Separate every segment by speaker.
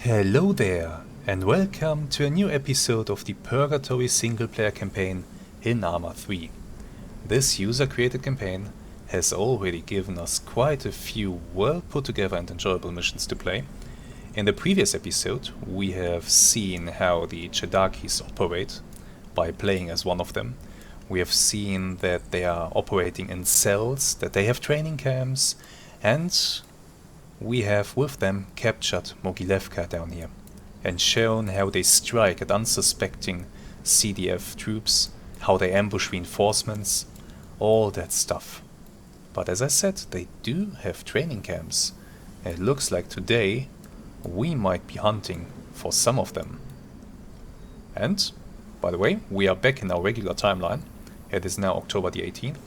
Speaker 1: Hello there, and welcome to a new episode of the Purgatory single-player campaign in Arma 3. This user-created campaign has already given us quite a few well put together and enjoyable missions to play. In the previous episode, we have seen how the Chedakis operate by playing as one of them. We have seen that they are operating in cells, that they have training camps, and we have with them captured Mogilevka down here and shown how they strike at unsuspecting CDF troops, how they ambush reinforcements, all that stuff. But as I said, they do have training camps, and it looks like today we might be hunting for some of them. And, by the way, we are back in our regular timeline. It is now October the 18th,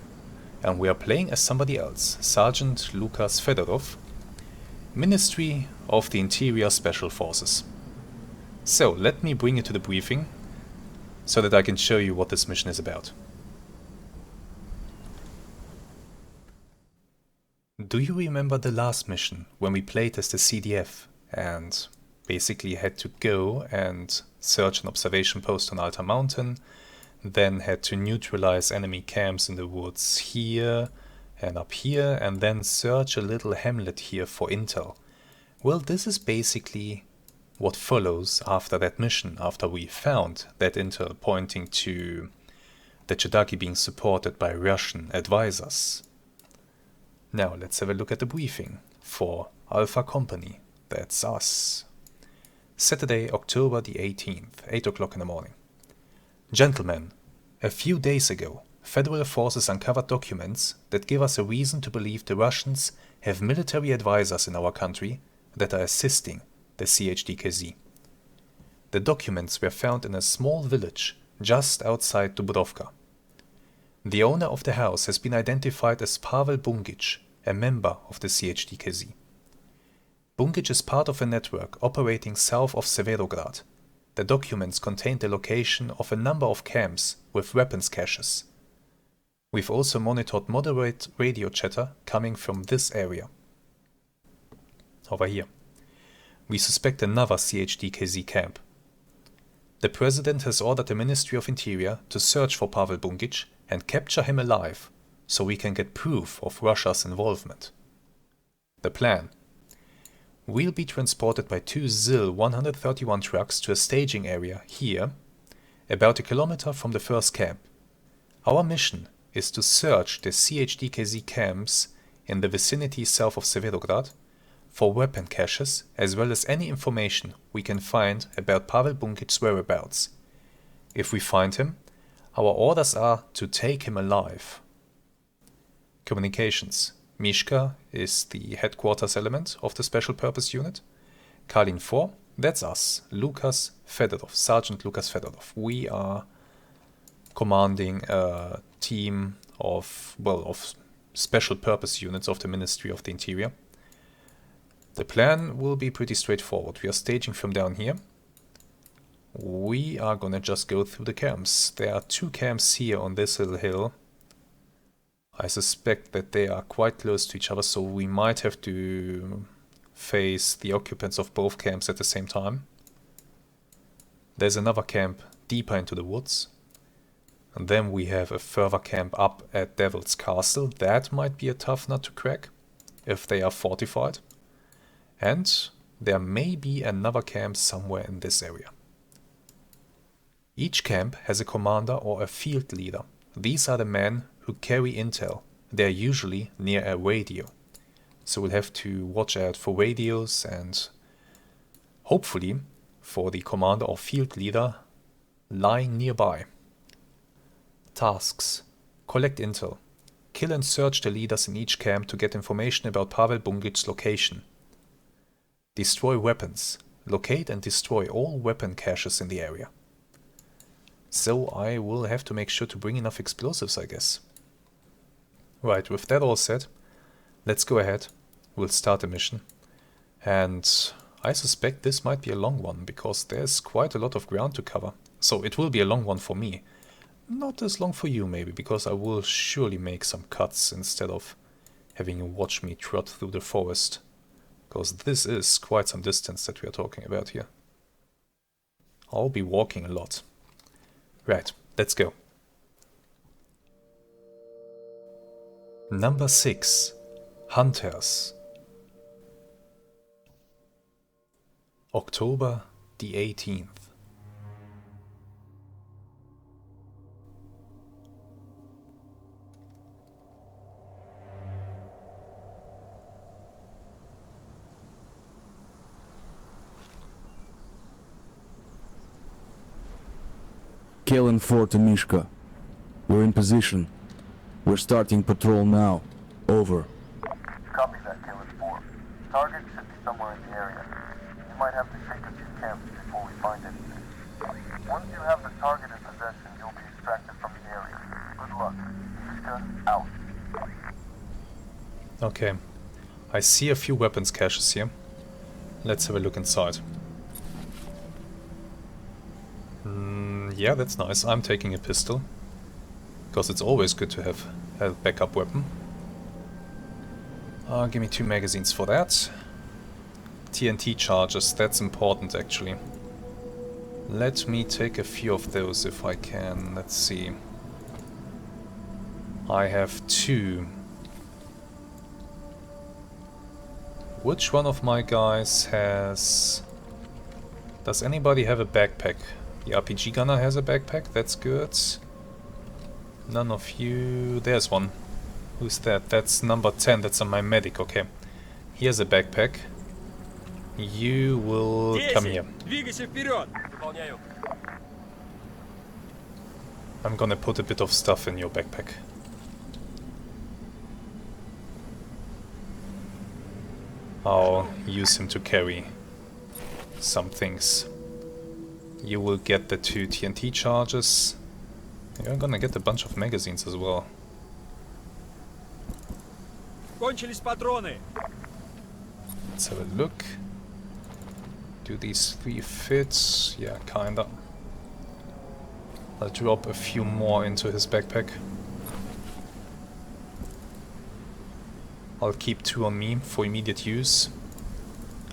Speaker 1: and we are playing as somebody else, Sergeant Lukas Fedorov, Ministry of the Interior Special Forces. So, let me bring you to the briefing, so that I can show you what this mission is about. Do you remember the last mission, when we played as the CDF, and basically had to go and search an observation post on Alta Mountain, then had to neutralize enemy camps in the woods here and up here, and then search a little hamlet here for intel? Well, this is basically what follows after that mission, after we found that intel pointing to the Chedaki being supported by Russian advisors. Now let's have a look at the briefing for Alpha Company, that's us. Saturday, October the 18th, 8 o'clock in the morning. Gentlemen, a few days ago, Federal forces uncovered documents that give us a reason to believe the Russians have military advisors in our country that are assisting the CHDKZ. The documents were found in a small village just outside Dubrovka. The owner of the house has been identified as Pavel Bungic, a member of the CHDKZ. Bungic is part of a network operating south of Severograd. The documents contain the location of a number of camps with weapons caches. We've also monitored moderate radio chatter coming from this area. Over here. We suspect another CHDKZ camp. The President has ordered the Ministry of Interior to search for Pavel Bungic and capture him alive, so we can get proof of Russia's involvement. The plan. We'll be transported by two ZIL 131 trucks to a staging area here, about a kilometer from the first camp. Our mission is to search the CHDKZ camps in the vicinity south of Severograd for weapon caches, as well as any information we can find about Pavel Bungic's whereabouts. If we find him, our orders are to take him alive. Communications. Mishka is the headquarters element of the Special Purpose Unit. Kalin 4, that's us, Lukas Fedorov, Sergeant Lukas Fedorov. We are commanding a team of Special Purpose Units of the Ministry of the Interior. The plan will be pretty straightforward. We are staging from down here. We are gonna just go through the camps. There are two camps here on this little hill. I suspect that they are quite close to each other, so we might have to face the occupants of both camps at the same time. There's another camp deeper into the woods. And then we have a further camp up at Devil's Castle. That might be a tough nut to crack, if they are fortified. And there may be another camp somewhere in this area. Each camp has a commander or a field leader. These are the men who carry intel. They are usually near a radio. So we'll have to watch out for radios and hopefully for the commander or field leader lying nearby. Tasks. Collect intel. Kill and search the leaders in each camp to get information about Pavel Bungic's location. Destroy weapons. Locate and destroy all weapon caches in the area. So I will have to make sure to bring enough explosives, I guess. Right, with that all said, let's go ahead. We'll start the mission. And I suspect this might be a long one, because there's quite a lot of ground to cover. So it will be a long one for me. Not as long for you maybe, because I will surely make some cuts instead of having you watch me trot through the forest. Because this is quite some distance that we are talking about here. I'll be walking a lot. Right, let's go. Number 6. Hunters. October the 18th.
Speaker 2: Kalen 4 to Mishka. We're in position. We're starting patrol now. Over.
Speaker 3: Copy that, Kalen 4. Target should be somewhere in the area. You might have to shake a few camps before we find anything. Once you have the target in possession, you'll be extracted from the area. Good luck. Mishka, out.
Speaker 1: Okay. I see a few weapons caches here. Let's have a look inside. Yeah, that's nice. I'm taking a pistol. Because it's always good to have a backup weapon. Give me 2 magazines for that. TNT charges, that's important actually. Let me take a few of those if I can. Let's see. I have 2. Which one of my guys has... Does anybody have a backpack? The RPG gunner has a backpack, that's good. None of you... There's one. Who's that? That's number 10, that's on my medic, okay. He has a backpack. You will come here. I'm gonna put a bit of stuff in your backpack. I'll use him to carry some things. You will get the 2 TNT charges. You're gonna get a bunch of magazines as well.
Speaker 4: Кончились патроны.
Speaker 1: Let's have a look. Do these 3 fit? Yeah, kinda. I'll drop a few more into his backpack. I'll keep 2 on me for immediate use.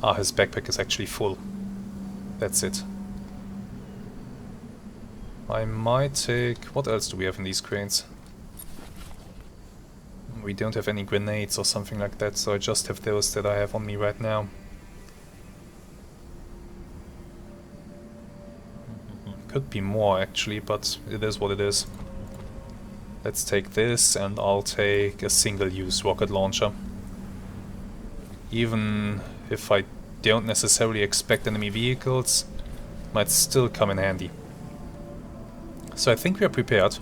Speaker 1: Ah, his backpack is actually full. That's it. I might take... What else do we have in these crates? We don't have any grenades or something like that, so I just have those that I have on me right now. Could be more actually, but it is what it is. Let's take this, and I'll take a single-use rocket launcher. Even if I don't necessarily expect enemy vehicles, might still come in handy. So I think we are prepared.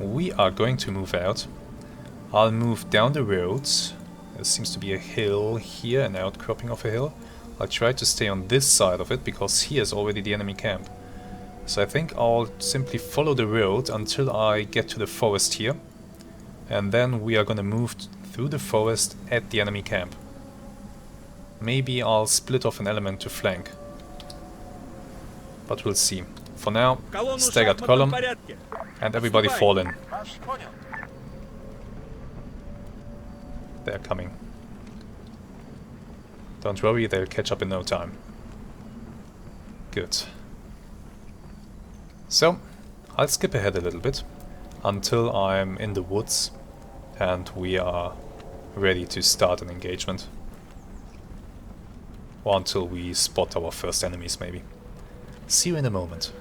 Speaker 1: We are going to move out. I'll move down the road. There seems to be a hill here, an outcropping of a hill. I'll try to stay on this side of it, because here is already the enemy camp. So I think I'll simply follow the road until I get to the forest here. And then we are gonna move through the forest at the enemy camp. Maybe I'll split off an element to flank. But we'll see. For now, staggered column, and everybody fall in. They're coming. Don't worry, they'll catch up in no time. Good. So, I'll skip ahead a little bit until I'm in the woods and we are ready to start an engagement. Or until we spot our first enemies, maybe. See you in a moment.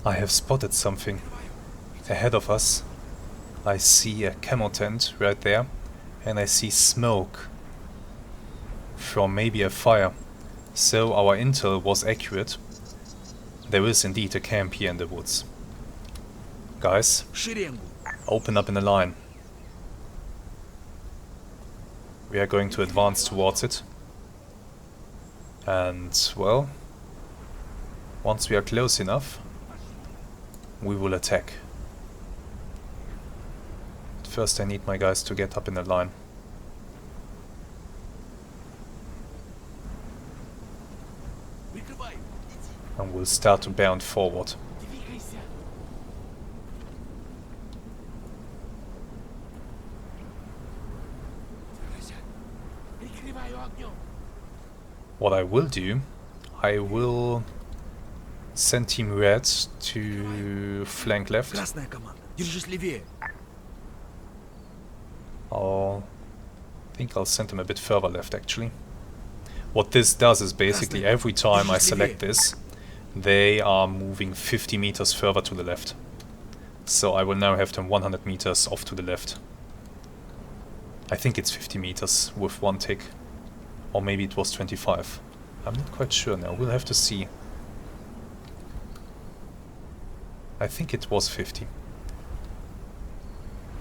Speaker 1: I have spotted something. Ahead of us, I see a camo tent right there, and I see smoke from maybe a fire. So our intel was accurate. There is indeed a camp here in the woods. Guys, open up in a line. We are going to advance towards it. And, well, once we are close enough, we will attack. First I need my guys to get up in a line. And we'll start to bound forward. What I will do, I will send Team Red to flank left. I think I'll send them a bit further left actually. What this does is basically every time I select this, they are moving 50 meters further to the left. So I will now have them 100 meters off to the left. I think it's 50 meters with one tick. Or maybe it was 25. I'm not quite sure now, we'll have to see. I think it was 50.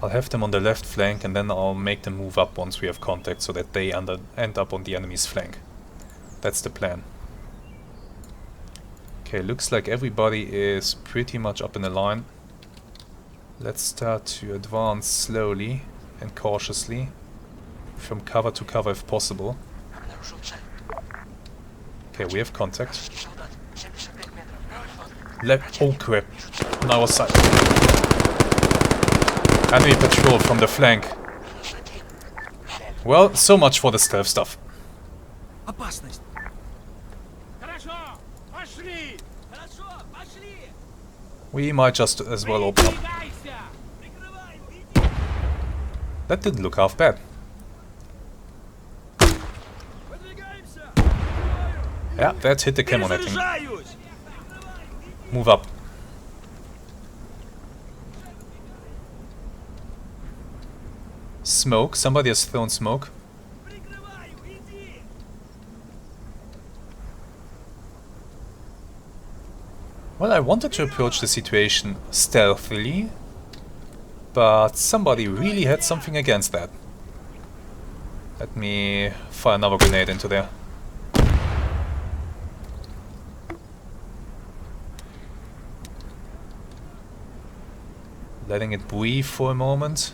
Speaker 1: I'll have them on the left flank and then I'll make them move up once we have contact so that they end up on the enemy's flank. That's the plan. Okay, looks like everybody is pretty much up in a line. Let's start to advance slowly and cautiously from cover to cover if possible. Okay, we have contact. Oh crap, on our side. Enemy patrol from the flank. Well, so much for the stealth stuff. We might just as well open up. That didn't look half bad. Yeah, that hit the camo netting. Move up. Smoke. Somebody has thrown smoke. Well, I wanted to approach the situation stealthily, but somebody really had something against that. Let me fire another grenade into there. Letting it breathe for a moment.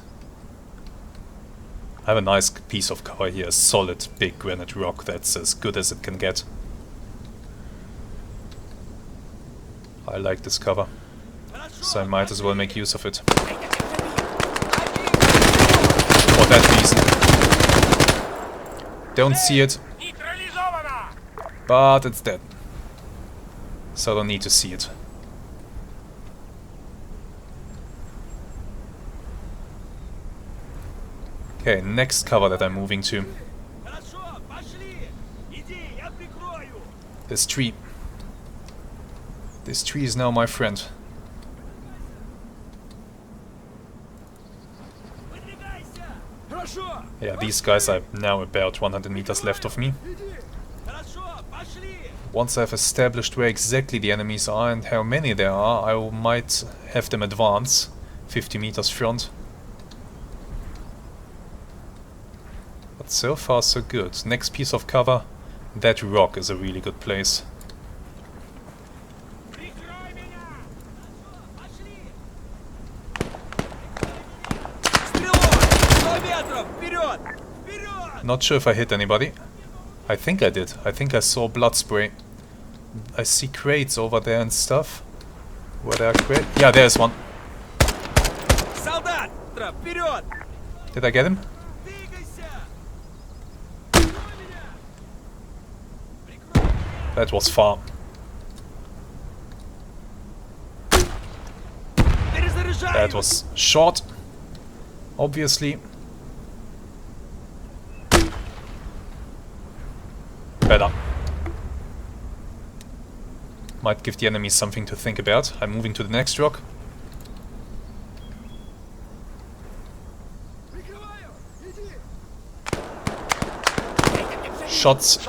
Speaker 1: I have a nice piece of cover here, a solid big granite rock that's as good as it can get. I like this cover, so I might as well make use of it. For that reason. Don't see it, but it's dead. So I don't need to see it. Okay, next cover that I'm moving to. This tree. This tree is now my friend. Yeah, these guys are now about 100 meters left of me. Once I've established where exactly the enemies are and how many there are, I might have them advance 50 meters front. But so far so good. Next piece of cover, that rock is a really good place. Not sure if I hit anybody. I think I did. I think I saw blood spray. I see crates over there and stuff. Where there are crates? Yeah, there's one. Did I get him? That was far. That was short. Obviously. Better. Might give the enemy something to think about. I'm moving to the next rock. Shots.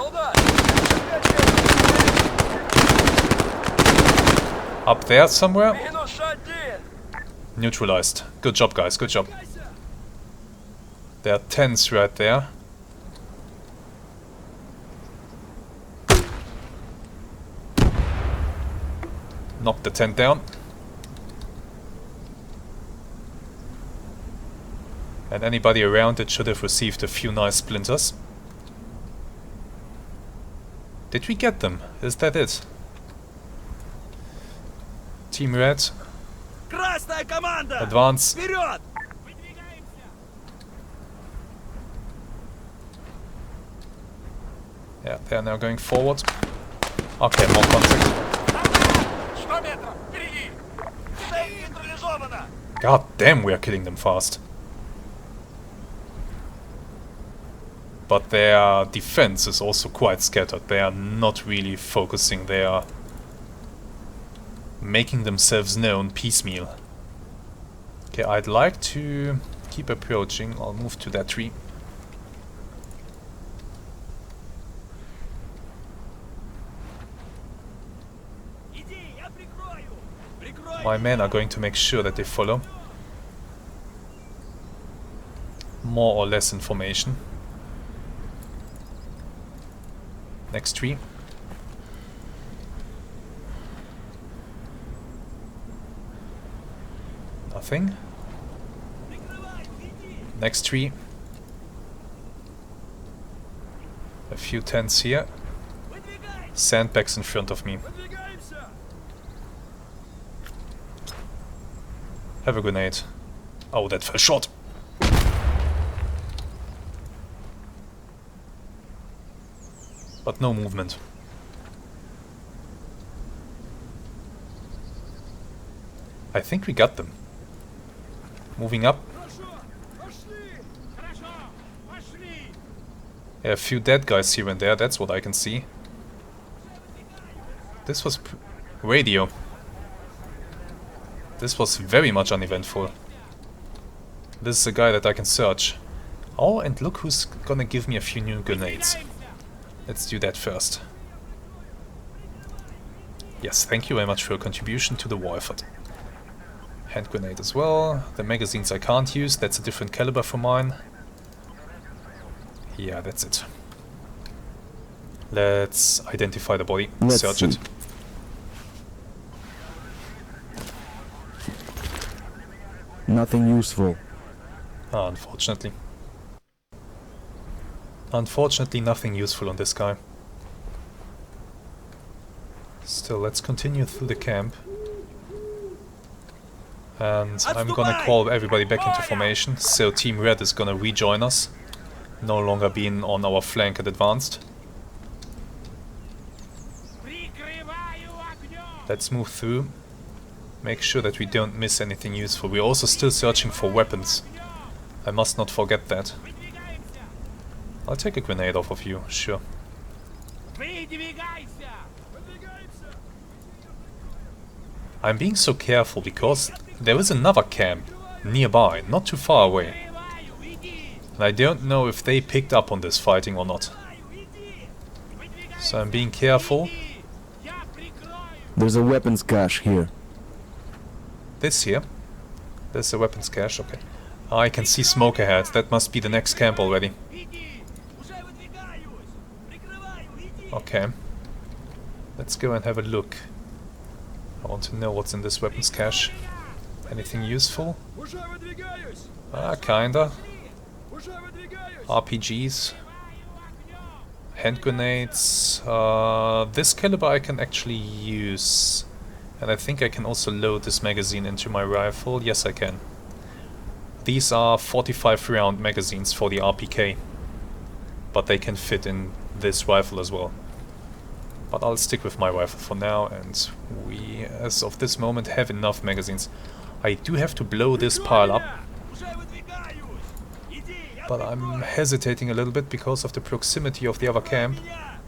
Speaker 1: Up there somewhere. Neutralized. Good job, guys. Good job. There are tents right there. Knock the tent down. And anybody around it should have received a few nice splinters. Did we get them? Is that it? Team Red,
Speaker 4: Красная команда!
Speaker 1: advance.
Speaker 4: Вперед!
Speaker 1: Yeah, they are now going forward. Okay, more contact.
Speaker 4: 100 метров! Впереди! Цель нейтрализована!
Speaker 1: God damn, we are killing them fast. But their defense is also quite scattered. They are not really focusing. They are making themselves known piecemeal. Okay, I'd like to keep approaching. I'll move to that tree.
Speaker 4: Иди, я прикрою! Прикрой!
Speaker 1: My men are going to make sure that they follow. More or less information. Next tree. Nothing. Next tree. A few tents here. Sandbags in front of me.
Speaker 4: Выдвигаемся!
Speaker 1: Have a grenade. Oh, that fell short. But no movement. I think we got them. Moving up.
Speaker 4: Хорошо! Пошли! Хорошо! Пошли!
Speaker 1: Yeah, a few dead guys here and there, that's what I can see. This was radio. This was very much uneventful. This is a guy that I can search. Oh, and look who's gonna give me a few new grenades. Let's do that first. Yes, thank you very much for your contribution to the war effort. Hand grenade as well. The magazines I can't use, that's a different caliber from mine. Yeah, that's it. Let's identify the body,
Speaker 2: Let's
Speaker 1: search
Speaker 2: see.
Speaker 1: it.
Speaker 2: Nothing useful.
Speaker 1: Unfortunately. Unfortunately, nothing useful on this guy. Still, let's continue through the camp. And I'm gonna call everybody back into formation, so Team Red is gonna rejoin us. No longer being on our flank at advanced.
Speaker 4: Прикрываю огнем!
Speaker 1: Let's move through. Make sure that we don't miss anything useful. We're also still searching for weapons. I must not forget that.
Speaker 4: Выдвигаемся!
Speaker 1: I'll take a grenade off of you, sure.
Speaker 4: Выдвигайся! Выдвигаемся!
Speaker 1: I'm being so careful because there is another camp nearby, not too far away.
Speaker 4: Прикрываю! Иди!
Speaker 1: And I don't know if they picked up on this fighting or not.
Speaker 4: Иди! Выдвигайся!
Speaker 1: So I'm being careful.
Speaker 4: Иди! Я прикрою!
Speaker 2: There's a weapons cache here.
Speaker 1: This here. There's a weapons cache, okay. I can see smoke ahead. That must be the next camp already.
Speaker 4: Иди! Уже выдвигаюсь! Прикрываю! Иди!
Speaker 1: Okay. Let's go and have a look. I want to know what's in this weapons cache. Anything useful?
Speaker 4: Уже выдвигаюсь!
Speaker 1: Kinda.
Speaker 4: Уже выдвигаюсь!
Speaker 1: RPGs. Hand grenades. This caliber I can actually use. And I think I can also load this magazine into my rifle. Yes, I can. These are 45 round magazines for the RPK. But they can fit in this rifle as well. But I'll stick with my rifle for now, and we, as of this moment, have enough magazines. I do have to blow this pile up,
Speaker 4: Уже выдвигаюсь! Иди! Я
Speaker 1: but I'm hesitating a little bit because of the proximity of the other camp.
Speaker 4: меня!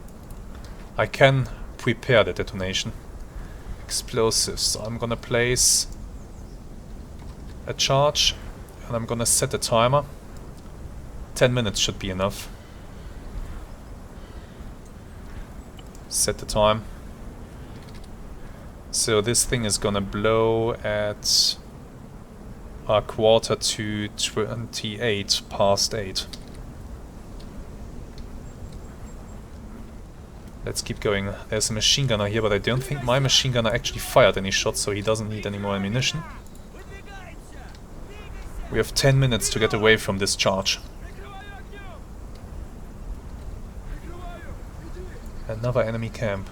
Speaker 1: I can prepare the detonation. Explosives. I'm gonna place a charge, and I'm gonna set a timer. 10 minutes should be enough. Set the time. So this thing is gonna blow at a quarter to 28 past 8. Let's keep going. There's a machine gunner here, but I don't think my machine gunner actually fired any shots, so he doesn't need any more ammunition.
Speaker 4: Выдвигаемся!
Speaker 1: We have 10 minutes to get away from this charge.
Speaker 4: Прикрываю огнем! Прикрываю! Иди!
Speaker 1: Another enemy camp.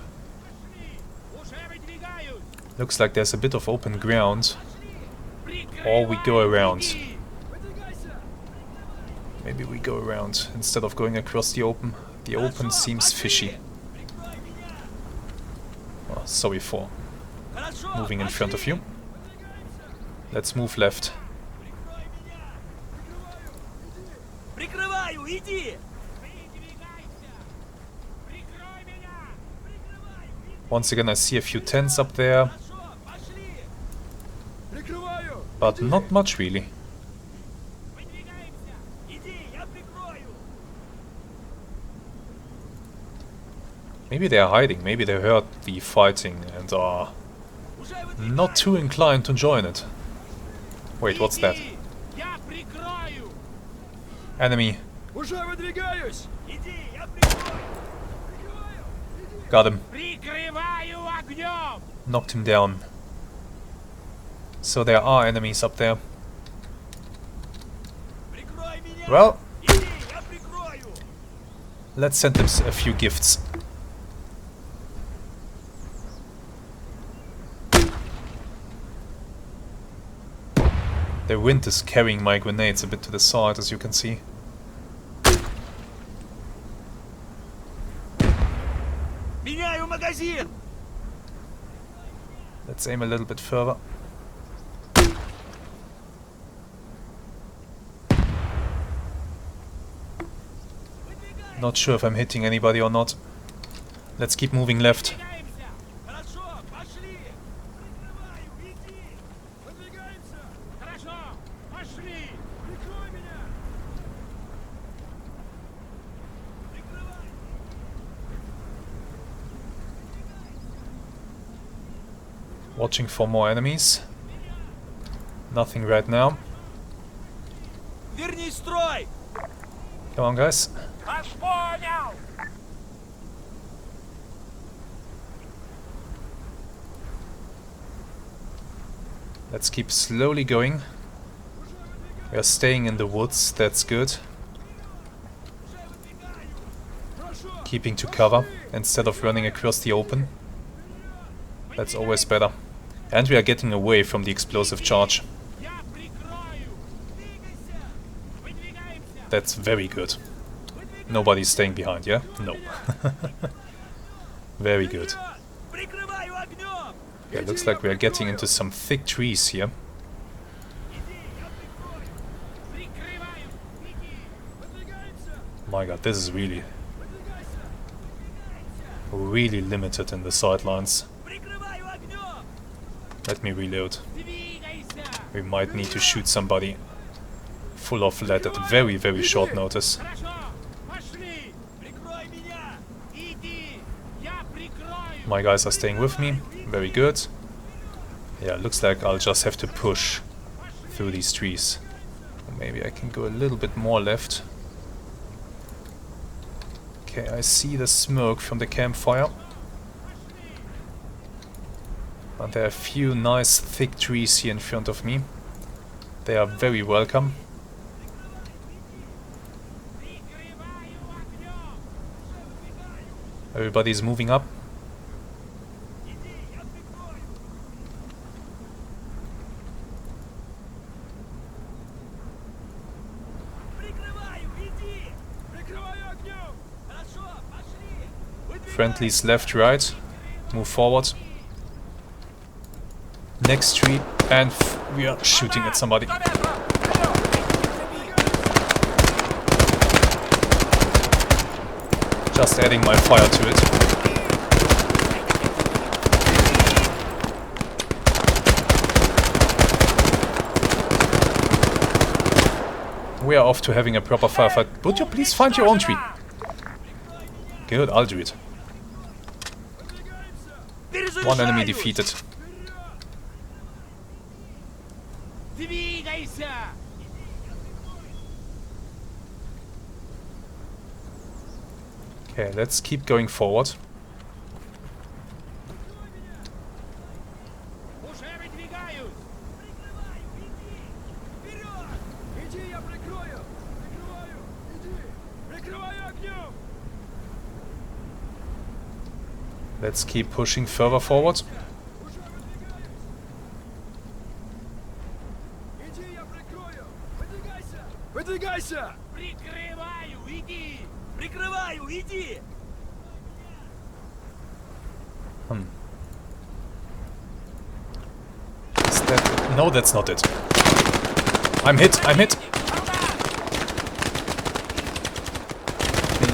Speaker 4: Уже выдвигаюсь!
Speaker 1: Looks like there's a bit of open ground. Or we go around.
Speaker 4: Выдвигайся!
Speaker 1: Maybe we go around instead of going across the open. The open seems fishy.
Speaker 4: Прикрой меня!
Speaker 1: Oh, sorry for
Speaker 4: Хорошо!
Speaker 1: moving in front of
Speaker 4: пошли!
Speaker 1: you. Let's move left.
Speaker 4: Прикрой меня! Прикрываю! Иди! Выдвигайся! Прикрой меня! Прикрываю! Иди!
Speaker 1: Once again, I see a few tents up there,
Speaker 4: Хорошо! Пошли! Прикрываю!
Speaker 1: but not much really.
Speaker 4: Выдвигаемся! Иди! Я прикрою!
Speaker 1: Maybe they're hiding, maybe they heard the fighting and are
Speaker 4: Уже
Speaker 1: not too inclined to join it. Wait, what's that?
Speaker 4: Иди! Я прикрою!
Speaker 1: Enemy.
Speaker 4: Уже выдвигаюсь! Иди! Я прикрою! Прикрываю! Иди!
Speaker 1: Got him.
Speaker 4: Прикрываю огнем!
Speaker 1: Knocked him down. So there are enemies up there.
Speaker 4: Прикрой меня!
Speaker 1: Well,
Speaker 4: Иди! Я прикрою!
Speaker 1: let's send them a few gifts. The wind is carrying my grenades a bit to the side, as you can see.
Speaker 4: Меняю магазин!
Speaker 1: Let's aim a little bit further. Not sure if I'm hitting anybody or not. Let's keep moving left.
Speaker 4: Выдвигаемся! Хорошо! Пошли! Прикрываю! Иди! Выдвигаемся! Хорошо! Пошли! Прикрой меня! Прикрывай!
Speaker 1: Watching for more enemies. Nothing right now.
Speaker 4: Верни строй!
Speaker 1: Come on, guys.
Speaker 4: Вас понял!
Speaker 1: Let's keep slowly going. We are staying in the woods, that's good. Keeping to cover instead of running across the open. That's always better. And we are getting away from the explosive charge.
Speaker 4: Я прикрою! Двигайся! Выдвигаемся!
Speaker 1: That's very good. Nobody's staying behind, yeah? No. Very good.
Speaker 4: Прикрываю огнем!
Speaker 1: Yeah, looks like we are getting into some thick trees here.
Speaker 4: Иди! Я прикрою! Прикрываю! Иди! Выдвигаемся!
Speaker 1: My god, this is really
Speaker 4: Выдвигайся!
Speaker 1: limited in the sidelines.
Speaker 4: Прикрываю огнем!
Speaker 1: Let me reload.
Speaker 4: Двигайся!
Speaker 1: We might need to shoot somebody full of lead at very short notice.
Speaker 4: Хорошо! Пошли! Прикрой меня! Иди! Я прикрою!
Speaker 1: My guys are staying with me. Very good. Yeah, looks like I'll just have to push through these trees. Or maybe I can go a little bit more left. Okay, I see the smoke from the campfire. And there are a few nice thick trees here in front of me. They are very welcome.
Speaker 4: Прикрываю огнем!
Speaker 1: Everybody's moving up.
Speaker 4: Иди! Я прикрою! Прикрываю! Иди! Прикрываю огнем! Хорошо! Пошли! Выдвигайся!
Speaker 1: Friendlies left, right. Move forward. Next tree, and we are shooting at somebody. Just adding my fire to it. We are off to having a proper firefight. Would you please find your own tree? Good, I'll do it. One enemy defeated.
Speaker 4: Двигайся!
Speaker 1: Okay, let's keep going forward.
Speaker 4: Уже выдвигаюсь! Прикрываю! Иди! Вперед! Иди, я прикрою! Прикрываю! Иди! Прикрываю огнем!
Speaker 1: Let's keep pushing further forward.
Speaker 4: Иди, я прикрою! Выдвигайся! Выдвигайся! Прикрываю! Иди! Прикрываю! Иди!
Speaker 1: Is that... No, that's not it. I'm hit! I'm hit!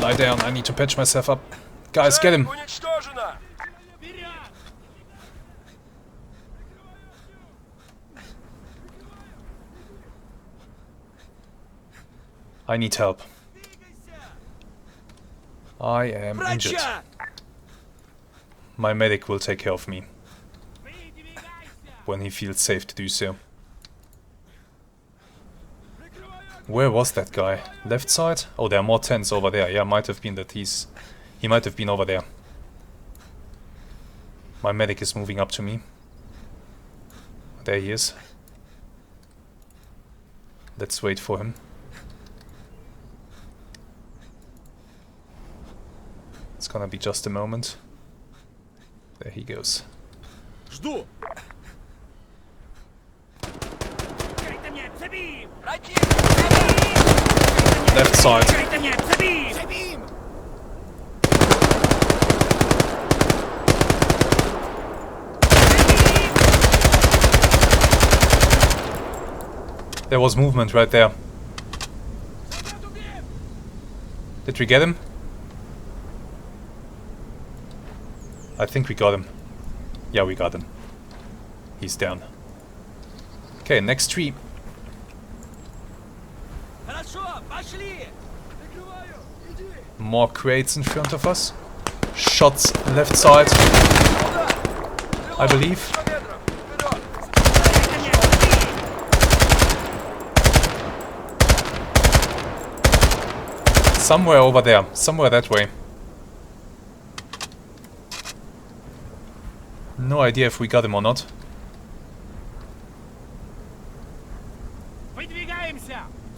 Speaker 1: Lie down, I need to patch myself up. Guys, get him!
Speaker 4: Уничтожено!
Speaker 1: I need help. I am injured. My medic will take care of me when he feels safe to do so. Where was that guy? Left side? Oh, there are more tents over there. Yeah, might have been that he might have been over there. My medic is moving up to me. There he is. Let's wait for him. It's gonna be just a moment. There he goes.
Speaker 4: Жду!
Speaker 1: Left side. There was movement right there. Did we get him? I think we got him. Yeah, we got him. He's down. Okay, next tree. More crates in front of us. Shots left side, I believe. Somewhere over there, somewhere that way. No idea if we got him or not.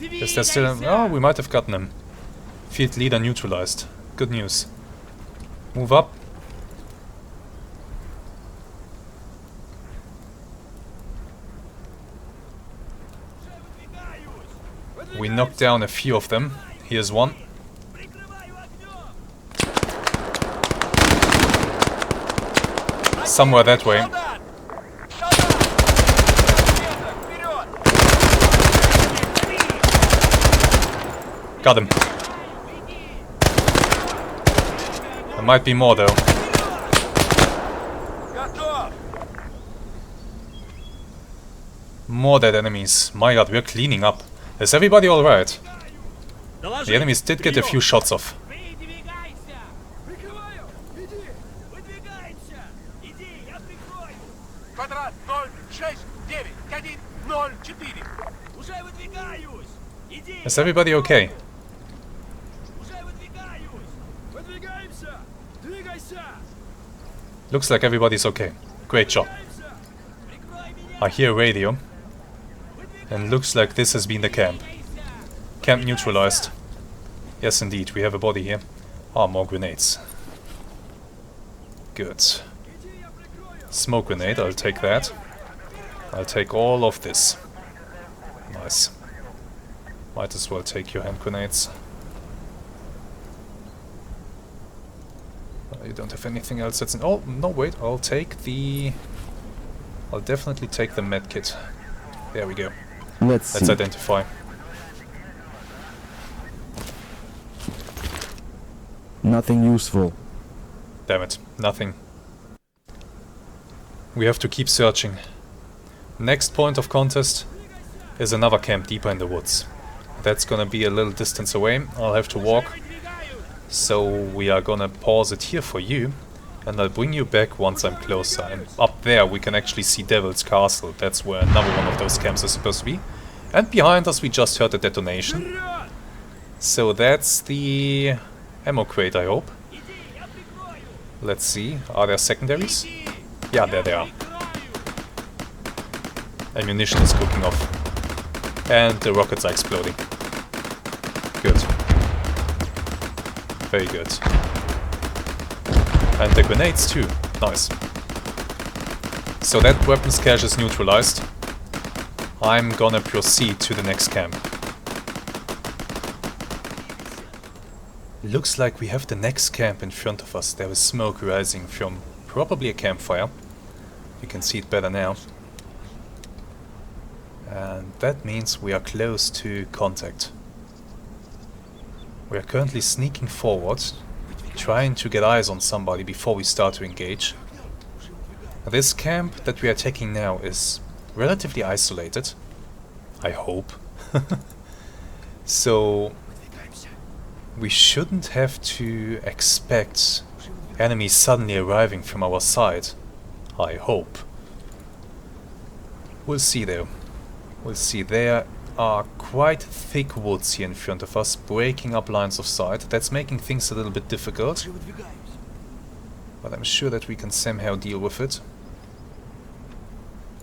Speaker 1: Is there still... Oh, we might have gotten him. Field leader neutralized. Good news. Move up. We knocked down a few of them. Here's one. Somewhere that way. Got him. There might be more though. More dead enemies. My god, we're cleaning up. Is everybody alright? The enemies did get a few shots off. Is everybody okay? Looks like everybody's okay. Great job. I hear radio. And looks like this has been the camp. Camp neutralized. Yes indeed, we have a body here. Ah, more grenades. Good. Smoke grenade, I'll take that. I'll take all of this. Nice. Might as well take your hand grenades. You don't have anything else that's in... Oh, no, wait, I'll take the... I'll definitely take the medkit. There we go. Let's identify.
Speaker 2: Nothing useful.
Speaker 1: Damn it, nothing. We have to keep searching. Next point of contest is another camp deeper in the woods. That's gonna be a little distance away. I'll have to walk. So we are gonna pause it here for you. And I'll bring you back once I'm closer. And up there we can actually see Devil's Castle. That's where another one of those camps is supposed to be. And behind us we just heard a detonation. So that's the ammo crate, I hope. Let's see. Are there secondaries? Yeah, there they are. Ammunition is cooking off. And the rockets are exploding. Good. Very good. And the grenades too. Nice. So that weapons cache is neutralized. I'm gonna proceed to the next camp. Looks like we have the next camp in front of us. There is smoke rising from probably a campfire. You can see it better now. And that means we are close to contact. We are currently sneaking forward, trying to get eyes on somebody before we start to engage. This camp that we are taking now is relatively isolated. I hope. So we shouldn't have to expect enemies suddenly arriving from our side. I hope. We'll see though. We'll see. There are quite thick woods here in front of us, breaking up lines of sight. That's making things a little bit difficult. But I'm sure that we can somehow deal with it.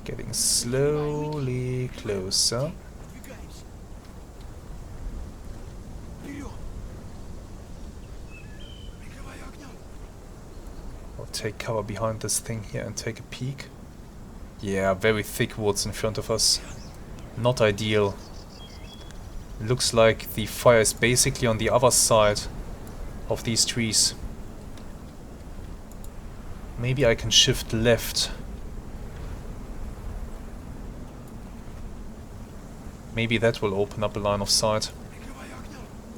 Speaker 1: Getting slowly closer. I'll take cover behind this thing here and take a peek. Yeah, very thick woods in front of us. Not ideal. Looks like the fire is basically on the other side of these trees. Maybe I can shift left. Maybe that will open up a line of sight.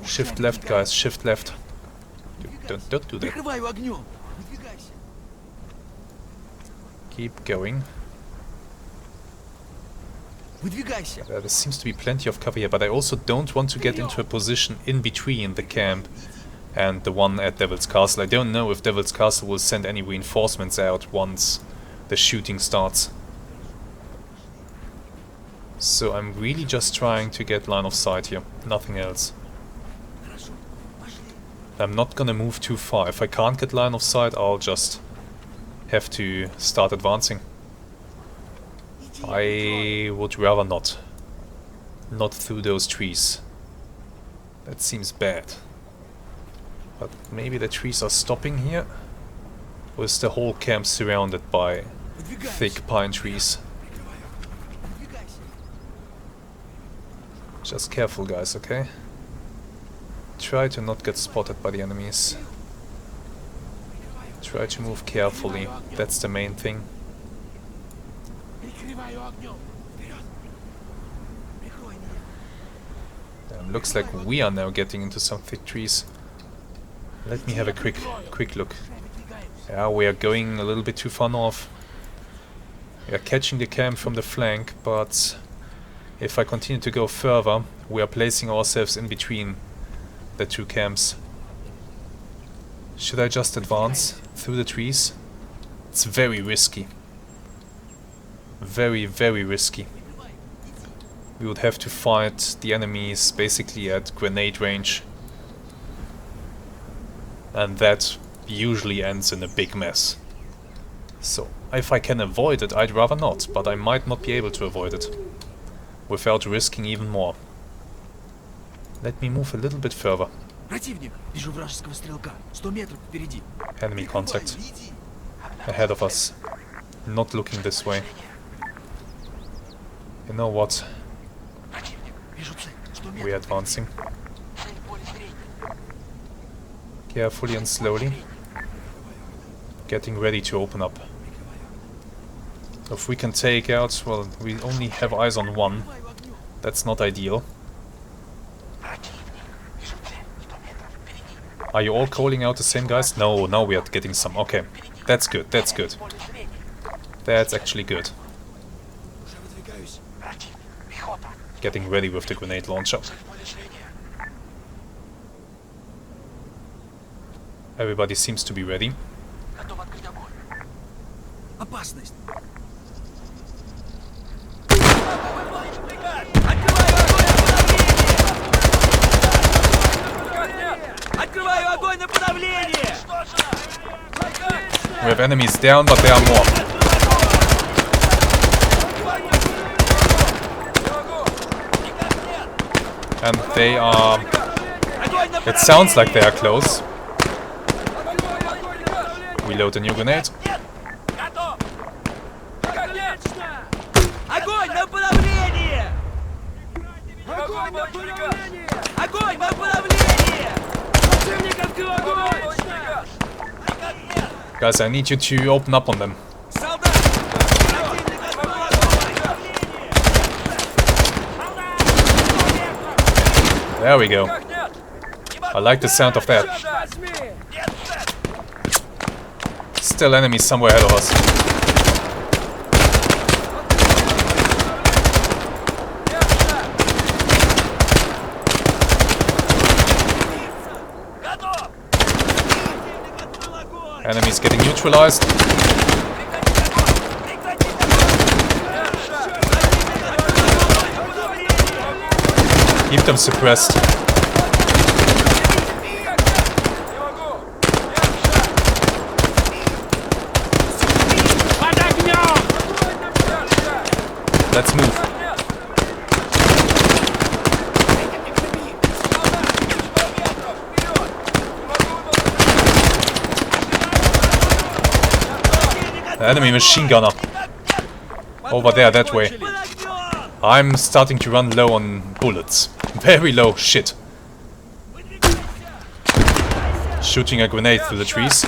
Speaker 1: Shift left, guys, shift left. Don't do that. Keep going. There seems to be plenty of cover here, but I also don't want to get into a position in between the camp and the one at Devil's Castle. I don't know if Devil's Castle will send any reinforcements out once the shooting starts. So I'm really just trying to get line of sight here, nothing else. I'm not gonna move too far. If I can't get line of sight, I'll just have to start advancing. I would rather not. Not through those trees. That seems bad. But maybe the trees are stopping here? Or is the whole camp surrounded by thick pine trees? Just careful, guys, okay? Try to not get spotted by the enemies. Try to move carefully. That's the main thing. Looks like we are now getting into some thick trees. Let me have a quick look. Yeah, we are going a little bit too far north. We are catching the camp from the flank, but if I continue to go further, we are placing ourselves in between the two camps. Should I just advance through the trees? It's very risky. Very, very risky. We would have to fight the enemies basically at grenade range. And that usually ends in a big mess. So, if I can avoid it, I'd rather not, but I might not be able to avoid it without risking even more. Let me move a little bit further. Enemy contact. Ahead of us. Not looking this way. You know what? We're advancing. Carefully and slowly. Getting ready to open up. If we can take out, well, we only have eyes on one. That's not ideal. Are you all calling out the same guys? No, now we are getting some. Okay, that's good, that's good. That's actually good. Getting ready with the grenade launcher. Everybody seems to be ready. We have enemies down, but there are more. And they are... It sounds like they are close. Reload a new grenade.
Speaker 4: Нет! Готов! Конечно! Огонь на направление! Огонь на направление! Огонь на направление! Противник открыл огонь!
Speaker 1: Guys, I need you to open up on them.
Speaker 4: Солдат! Противник открыл огонь!
Speaker 1: There we go. I like the sound of that. Still enemies somewhere ahead of us. Enemies getting neutralized. Keep them suppressed. Let's move. Enemy machine gunner. Over there, that way. I'm starting to run low on bullets. Very low, shit. Shooting a grenade through the trees.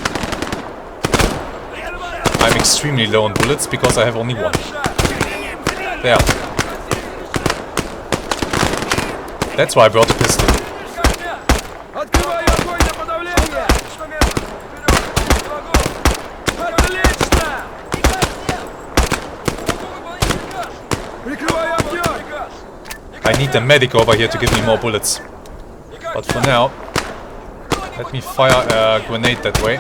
Speaker 1: I'm extremely low on bullets because I have only one. There. That's why I brought a pistol. I need the medic over here to give me more bullets. But for now, let me fire a grenade that way.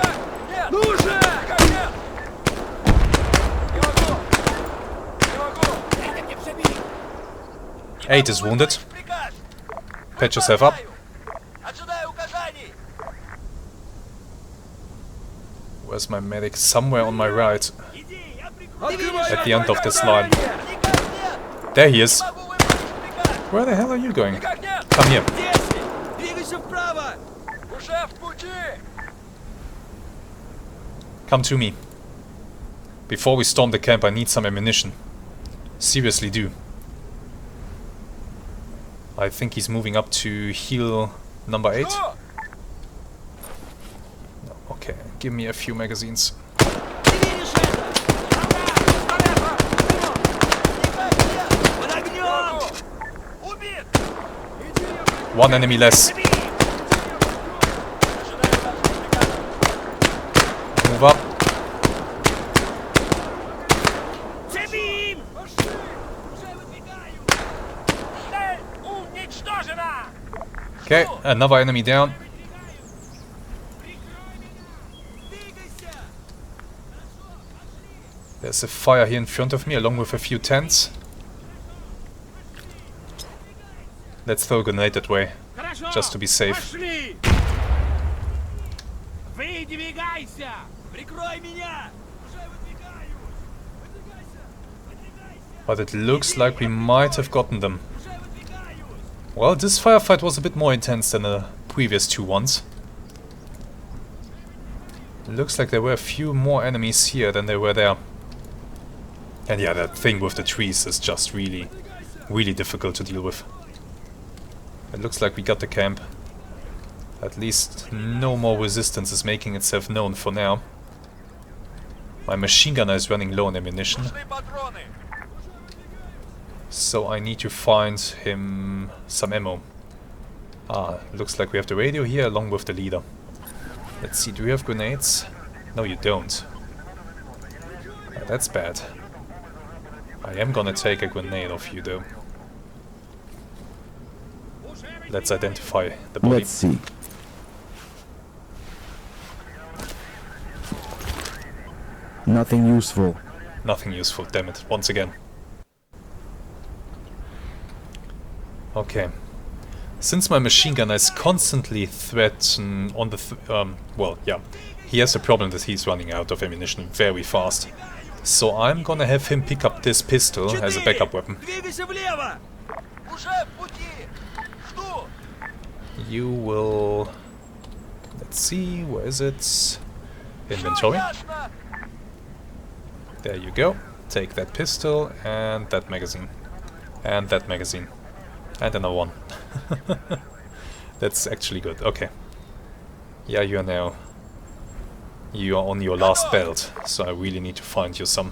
Speaker 1: 8 is wounded. Patch yourself up. Where's my medic? Somewhere on my right. At the end of this line. There he is. Where the hell are you going? Come here. Come to me. Before we storm the camp, I need some ammunition. Seriously do. I think he's moving up to heal number 8. Okay, give me a few magazines. One enemy less. Move up. Okay, another enemy down. There's a fire here in front of me along with a few tents. Let's throw a grenade that way, just to be safe. But it looks like we might have gotten them. Well, this firefight was a bit more intense than the previous two ones. It looks like there were a few more enemies here than there were there. And yeah, that thing with the trees is just really, really difficult to deal with. It looks like we got the camp. At least no more resistance is making itself known for now. My machine gunner is running low on ammunition. So I need to find him some ammo. Ah, looks like we have the radio here along with the leader. Let's see, do we have grenades? No, you don't. That's bad. I am gonna take a grenade off you though. Let's identify the body.
Speaker 2: Let's see. Nothing useful.
Speaker 1: Nothing useful, damn it, once again. Okay. Since my machine gunner is constantly threatened on the... well, yeah. He has a problem that he's running out of ammunition very fast. So I'm gonna have him pick up this pistol as a backup weapon. You will... Let's see, where is it? Inventory. There you go. Take that pistol and that magazine. And that magazine. And another one. That's actually good. Okay. Yeah, you are now... You are on your last belt, so I really need to find you some.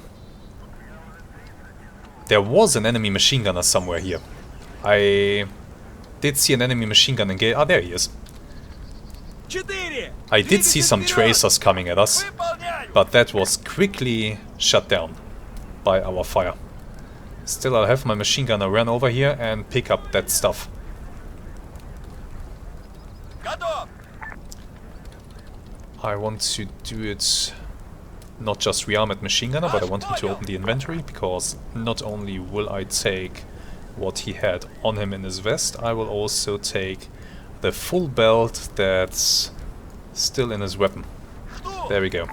Speaker 1: There was an enemy machine gunner somewhere here. I did see an enemy machine gun engage. Ah, there he is. I did see some tracers coming at us, but that was quickly shut down by our fire. Still, I'll have my machine gunner run over here and pick up that stuff. I want to do it not just rearmed machine gunner, but I want him to open the inventory, because not only will I take what he had on him in his vest, I will also take the full belt that's still in his weapon. There we go.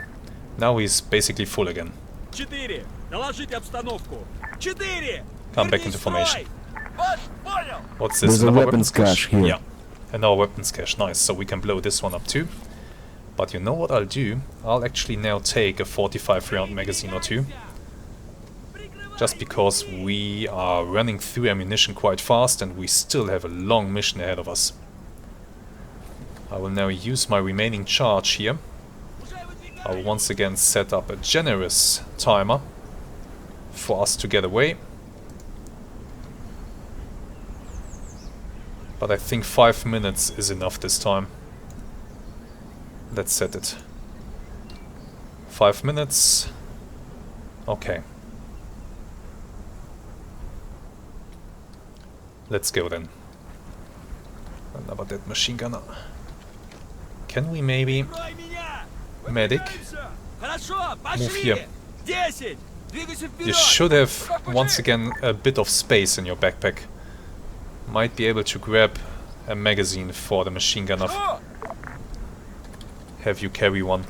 Speaker 1: Now he's basically full again. Come back into formation. What's this?
Speaker 2: There's a weapons cache here.
Speaker 1: Yeah, another weapons cache. Nice. So we can blow this one up too. But you know what I'll do? I'll actually now take a 45 round magazine or two. Just because we are running through ammunition quite fast and we still have a long mission ahead of us. I will now use my remaining charge here. I will once again set up a generous timer for us to get away. But I think 5 minutes is enough this time. Let's set it. 5 minutes. Okay. Let's go then. Another dead machine gunner. Can we maybe... Medic? Move here. You should have, once again, a bit of space in your backpack. Might be able to grab a magazine for the machine gunner. Have you carry one.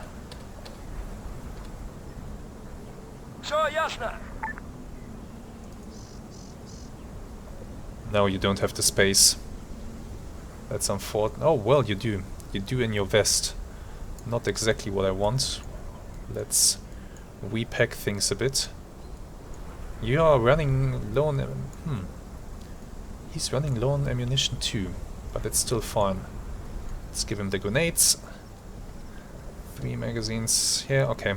Speaker 1: No, you don't have the space. That's unfortunate. Oh, well, you do. You do in your vest. Not exactly what I want. Let's repack things a bit. You are running low on... He's running low on ammunition too, but it's still fine. Let's give him the grenades. 3 magazines here, okay.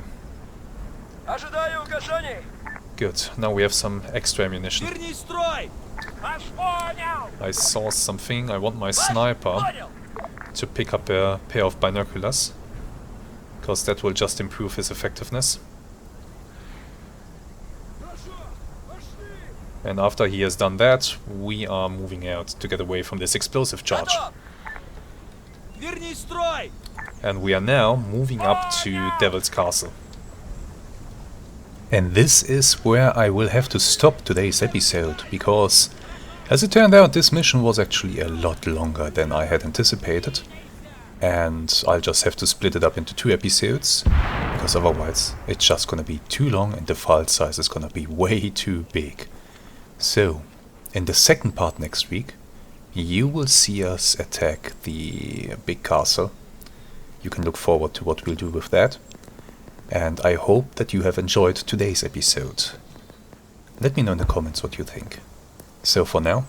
Speaker 1: Good, now we have some extra ammunition. I saw something, I want my sniper to pick up a pair of binoculars, because that will just improve his effectiveness. And after he has done that, we are moving out to get away from this explosive charge. And we are now moving up to Devil's Castle. And this is where I will have to stop today's episode, because as it turned out, this mission was actually a lot longer than I had anticipated. And I'll just have to split it up into 2 episodes, because otherwise it's just gonna be too long and the file size is gonna be way too big. So, in the second part next week, you will see us attack the big castle. You can look forward to what we'll do with that. And I hope that you have enjoyed today's episode. Let me know in the comments what you think. So for now,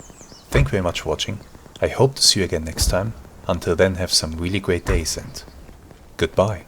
Speaker 1: thank you very much for watching. I hope to see you again next time. Until then, have some really great days and goodbye.